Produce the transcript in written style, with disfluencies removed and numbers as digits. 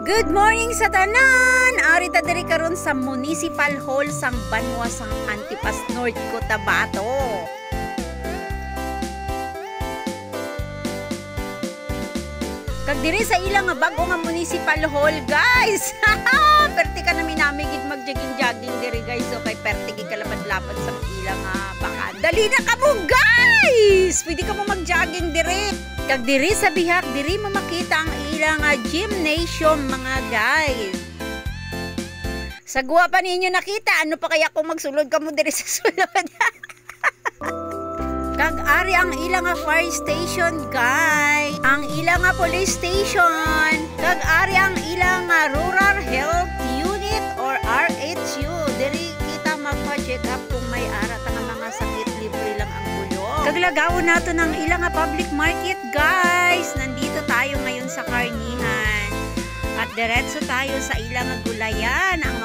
Good morning sa tanan! Ari ta diri karon sa Municipal Hall sang Banwa sang Antipas North Cotabato. Kag diri sa ilang nga bag-o nga Municipal Hall, guys. Perti ka namin namigid mag-jogging-jogging diri, guys. So kay perti gi kalapad-lapad sa ilang baka. Dali na ka mo, guys. Pwede ka mo mag-jogging diri. Kag diri sa bihak, diri mo makita ang ilang gymnasium, mga guys. Sa guwa pa ninyo nakita, ano pa kaya kung magsulod ka mo diri sa sulod? Kag ari ang ilang fire station, guys. Ang ilang police station. Kag ari ang ilang rural health unit or RHU. Diri kita magpa-check up kung may arat nga mga sakit, libre lang ang bulong. Kag lagawon nato ng ilang public market, guys. Nandito tayo ngayon sa Karnihan. At diretso tayo sa ilang gulayan. Ang